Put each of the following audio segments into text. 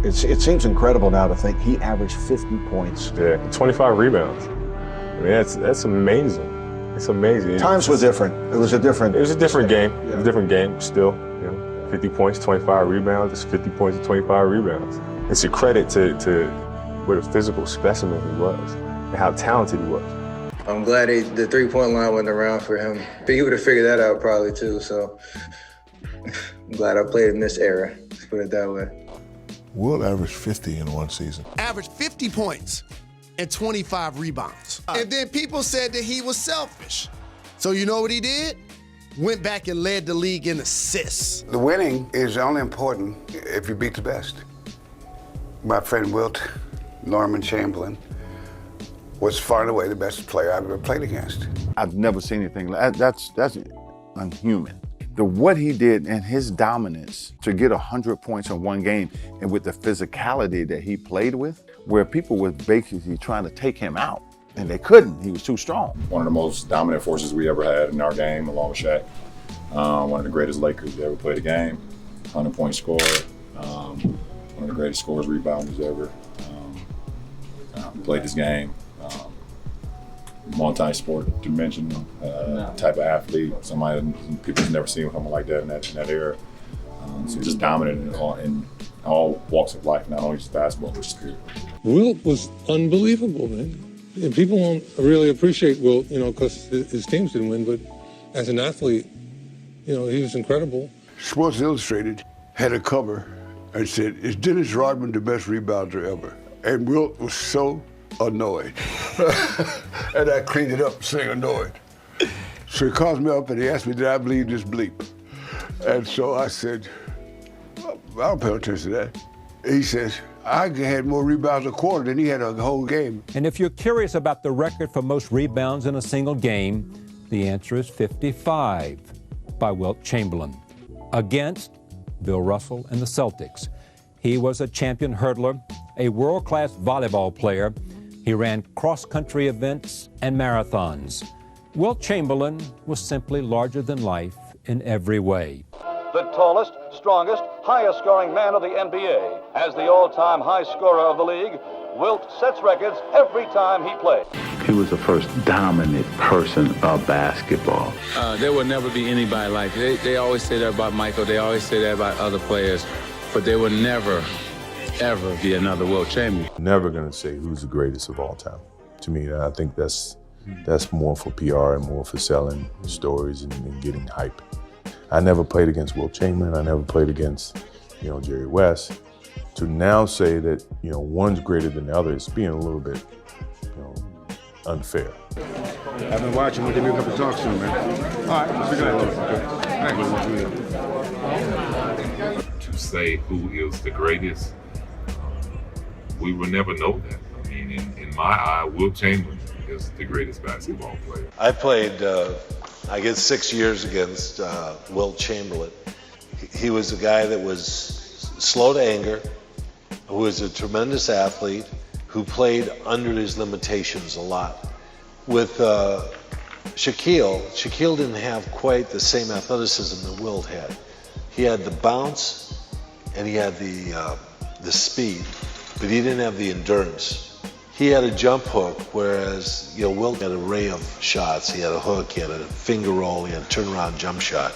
It seems incredible now to think he averaged 50 points. Yeah, 25 rebounds. I mean, that's amazing. It's amazing. Times were different. It was a different game. Yeah. It was a different game still. 50 points, 25 rebounds. It's 50 points and 25 rebounds. It's a credit to what a physical specimen he was and how talented he was. I'm glad the three-point line wasn't around for him. But he would have figured that out probably too, so I'm glad I played in this era, let's put it that way. Wilt averaged 50 in one season. Averaged 50 points and 25 rebounds. And then people said that he was selfish. So you know what he did? Went back and led the league in assists. The winning is only important if you beat the best. My friend Wilt Chamberlain was far and away the best player I've ever played against. I've never seen anything like that. That's unhuman. What he did and his dominance to get 100 points in one game, and with the physicality that he played with, where people were basically trying to take him out, and they couldn't. He was too strong. One of the most dominant forces we ever had in our game, along with Shaq. One of the greatest Lakers that ever played a game. 100-point scorer. One of the greatest scorers, rebounders ever. Played this game. Multi-sport dimension type of athlete. Somebody people's never seen someone like that in that era. So just dominant in all walks of life, not only just basketball, but just period. Wilt was unbelievable, man. And people don't really appreciate Wilt, because his teams didn't win, but as an athlete, he was incredible. Sports Illustrated had a cover and said, "Is Dennis Rodman the best rebounder ever?" And Wilt was so annoyed. And I cleaned it up saying annoyed. So he calls me up and he asked me, did I believe this bleep? And so I said, I don't pay attention to that. He says, I had more rebounds a quarter than he had a whole game. And if you're curious about the record for most rebounds in a single game, the answer is 55 by Wilt Chamberlain against Bill Russell and the Celtics. He was a champion hurdler, a world-class volleyball player. He ran cross-country events and marathons. Wilt Chamberlain was simply larger than life in every way. The tallest, strongest, highest-scoring man of the NBA. As the all-time high scorer of the league, Wilt sets records every time he plays. He was the first dominant person of basketball. There will never be anybody like it. They always say that about Michael. They always say that about other players. But there will never, ever be another Wilt Chamberlain. Never gonna say who's the greatest of all time. To me, I think that's more for PR and more for selling stories and getting hype. I never played against Wilt Chamberlain. I never played against, Jerry West. To now say that, one's greater than the other is being a little bit, unfair. I've been watching. We'll give you a couple talks soon, man. All right, let's To say who is the greatest, we will never know that. I mean, in my eye, Wilt Chamberlain is the greatest basketball player. I played, 6 years against Wilt Chamberlain. He was a guy that was slow to anger, who was a tremendous athlete, who played under his limitations a lot. With Shaquille didn't have quite the same athleticism that Wilt had. He had the bounce and he had the speed, but he didn't have the endurance. He had a jump hook, whereas Wilt had an array of shots. He had a hook, he had a finger roll, he had a turnaround jump shot.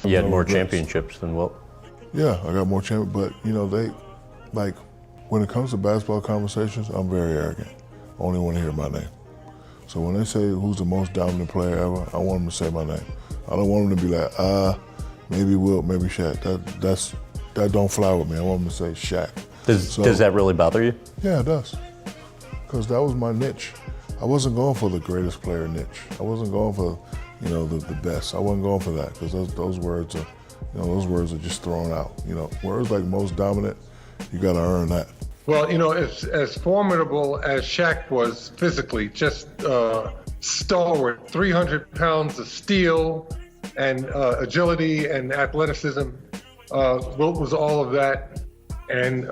You had more championships than Wilt. Yeah, I got more championships, but when it comes to basketball conversations, I'm very arrogant. I only want to hear my name. So when they say who's the most dominant player ever, I want them to say my name. I don't want them to be like, maybe Wilt, maybe Shaq. That don't fly with me. I want them to say Shaq. Does that really bother you? Yeah, it does. Because that was my niche. I wasn't going for the greatest player niche. I wasn't going for, the best. I wasn't going for that because those words are just thrown out. Words like most dominant, you got to earn that. Well, as formidable as Shaq was physically, just stalwart, 300 pounds of steel and agility and athleticism. Wilt was all of that. And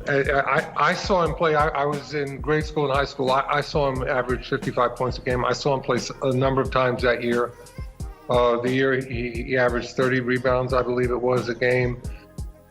I saw him play. I was in grade school and high school. I saw him average 55 points a game. I saw him play a number of times that year. The year he averaged 30 rebounds, I believe it was, a game.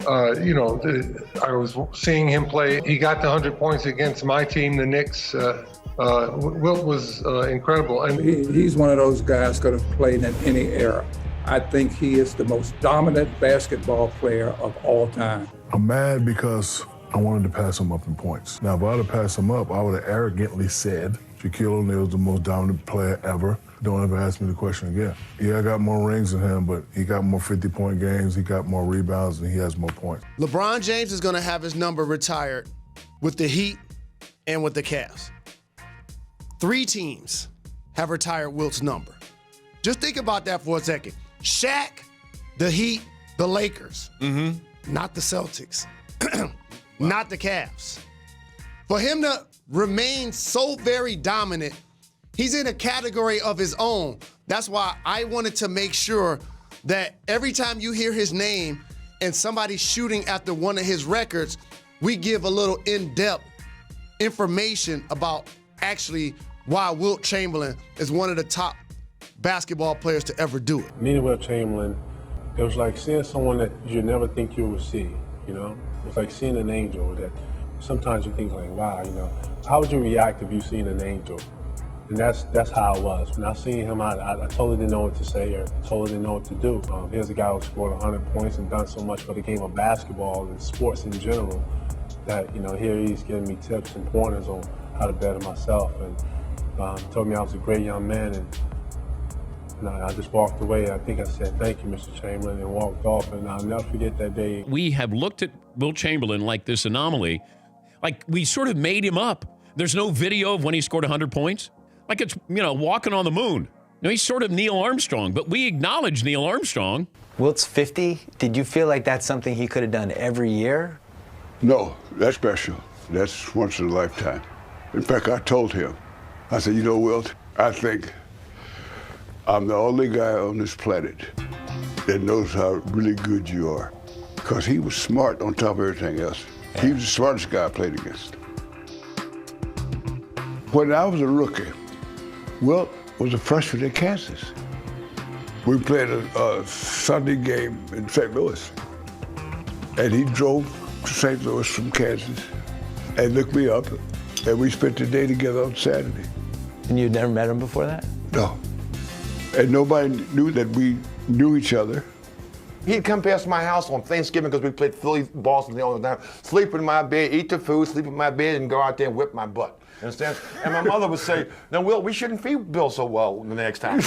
I was seeing him play. He got the 100 points against my team, the Knicks. Wilt was incredible. And he's one of those guys could have played in any era. I think he is the most dominant basketball player of all time. I'm mad because I wanted to pass him up in points. Now, if I would have passed him up, I would have arrogantly said Shaquille O'Neal's the most dominant player ever. Don't ever ask me the question again. Yeah, I got more rings than him, but he got more 50-point games, he got more rebounds, and he has more points. LeBron James is going to have his number retired with the Heat and with the Cavs. 3 teams have retired Wilt's number. Just think about that for a second. Shaq, the Heat, the Lakers. Not the Celtics. Not the Cavs. For him to remain so very dominant, he's in a category of his own. That's why I wanted to make sure that every time you hear his name and somebody's shooting after one of his records, we give a little in-depth information about actually why Wilt Chamberlain is one of the top basketball players to ever do it. Meeting Wilt Chamberlain, it was like seeing someone that you never think you would see, you know? It's like seeing an angel that sometimes you think like, wow, you know, how would you react if you seen an angel? And that's how I was. When I seen him, I totally didn't know what to say or totally didn't know what to do. Here's a guy who scored 100 points and done so much for the game of basketball and sports in general that, you know, here he's giving me tips and pointers on how to better myself. And told me I was a great young man, and I just walked away. I think I said, thank you, Mr. Chamberlain, and walked off, and I'll never forget that day. We have looked at Wilt Chamberlain like this anomaly, like we sort of made him up. There's no video of when he scored 100 points. Like it's, walking on the moon. No, he's sort of Neil Armstrong, but we acknowledge Neil Armstrong. Wilt's 50. Did you feel like that's something he could have done every year? No, that's special. That's once in a lifetime. In fact, I told him, I said, you know, Wilt, I think I'm the only guy on this planet that knows how really good you are. Because he was smart on top of everything else. He was the smartest guy I played against. When I was a rookie, Wilt was a freshman at Kansas. We played a Sunday game in St. Louis. And he drove to St. Louis from Kansas and looked me up, and we spent the day together on Saturday. And you'd never met him before that? No. And nobody knew that we knew each other. He'd come past my house on Thanksgiving because we played Philly, Boston all the time, sleep in my bed, eat the food, sleep in my bed, and go out there and whip my butt. You understand? And my mother would say, no, Wilt, we shouldn't feed Bill so well the next time.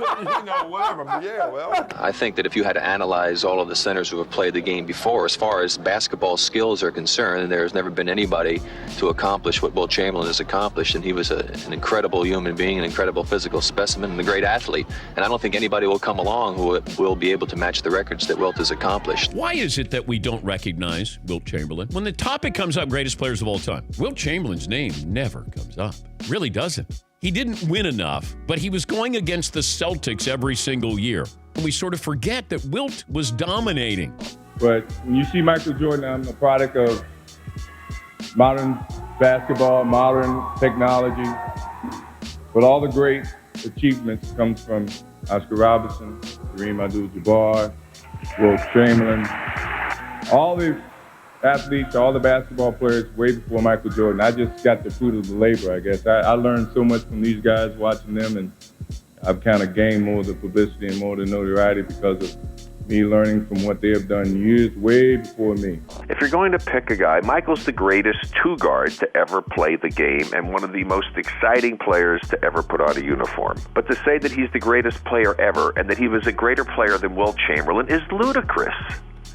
Whatever. But yeah, well. I think that if you had to analyze all of the centers who have played the game before, as far as basketball skills are concerned, there's never been anybody to accomplish what Wilt Chamberlain has accomplished. And he was an incredible human being, an incredible physical specimen, and a great athlete. And I don't think anybody will come along who will be able to match the records that Wilt has accomplished. Why is it that we don't recognize Wilt Chamberlain? When the topic comes up, greatest players of all time, Wilt Chamberlain's name never comes up. Really doesn't. He didn't win enough, but he was going against the Celtics every single year. And we sort of forget that Wilt was dominating. But when you see Michael Jordan, I'm a product of modern basketball, modern technology. But all the great achievements come from Oscar Robertson, Kareem Abdul-Jabbar, Wilt Chamberlain, all the athletes, all the basketball players way before Michael Jordan. I just got the fruit of the labor, I guess. I learned so much from these guys watching them, and I've kind of gained more of the publicity and more of the notoriety because of me learning from what they have done years way before me. If you're going to pick a guy, Michael's the greatest two-guard to ever play the game and one of the most exciting players to ever put on a uniform. But to say that he's the greatest player ever and that he was a greater player than Wilt Chamberlain is ludicrous.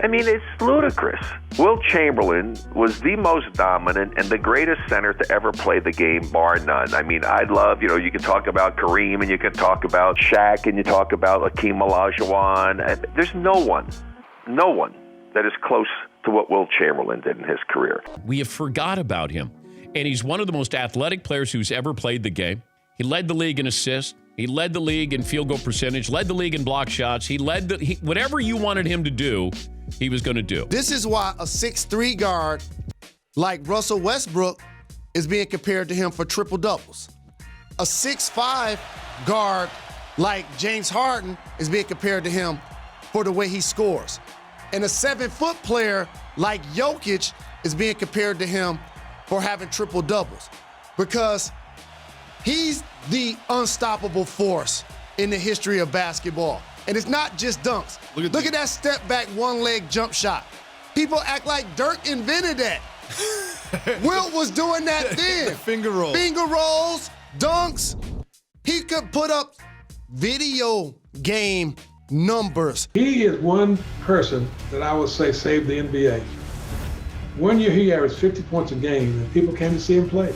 I mean, it's ludicrous. Wilt Chamberlain was the most dominant and the greatest center to ever play the game, bar none. I mean, I love, you can talk about Kareem and you can talk about Shaq and you talk about Hakeem Olajuwon. There's no one that is close to what Wilt Chamberlain did in his career. We have forgot about him. And he's one of the most athletic players who's ever played the game. He led the league in assists. He led the league in field goal percentage, led the league in block shots. Whatever you wanted him to do, he was going to do. This is why a 6'3" guard like Russell Westbrook is being compared to him for triple doubles. A 6'5" guard like James Harden is being compared to him for the way he scores. And a 7-foot player like Jokic is being compared to him for having triple doubles because he's the unstoppable force in the history of basketball. And it's not just dunks. Look at that step back one leg jump shot. People act like Dirk invented that. Wilt was doing that then. Finger roll. Finger rolls, dunks. He could put up video game numbers. He is one person that I would say saved the NBA. 1 year he averaged 50 points a game, and people came to see him play.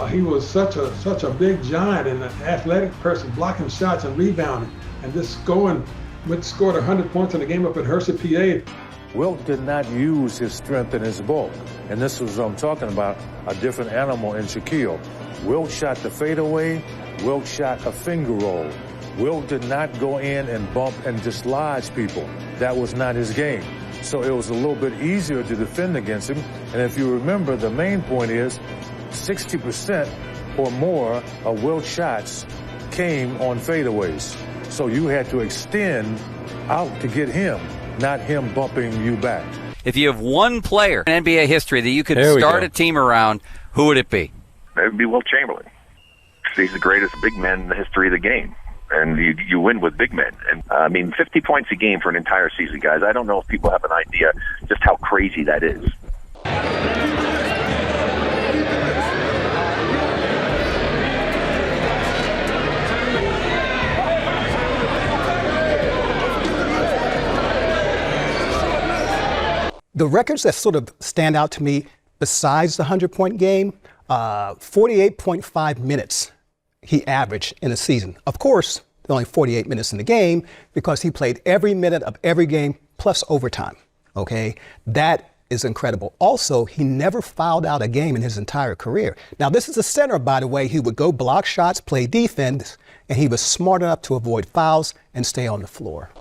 He was such a big giant and an athletic person, blocking shots and rebounding, and just scored 100 points in a game up at Hershey, PA. Wilt did not use his strength and his bulk, and this is what I'm talking about, a different animal in Shaquille. Wilt shot the fadeaway, Wilt shot a finger roll. Wilt did not go in and bump and dislodge people. That was not his game. So it was a little bit easier to defend against him. And if you remember, the main point is 60% or more of Wilt's shots came on fadeaways. So you had to extend out to get him, not him bumping you back. If you have one player in NBA history that you could start a team around, who would it be? It would be Wilt Chamberlain. He's the greatest big man in the history of the game. And you win with big men. And 50 points a game for an entire season, guys. I don't know if people have an idea just how crazy that is. The records that sort of stand out to me, besides the 100-point game, 48.5 minutes he averaged in a season. Of course, only 48 minutes in the game because he played every minute of every game plus overtime. Okay, that is incredible. Also, he never fouled out a game in his entire career. Now, this is a center, by the way. He would go block shots, play defense, and he was smart enough to avoid fouls and stay on the floor.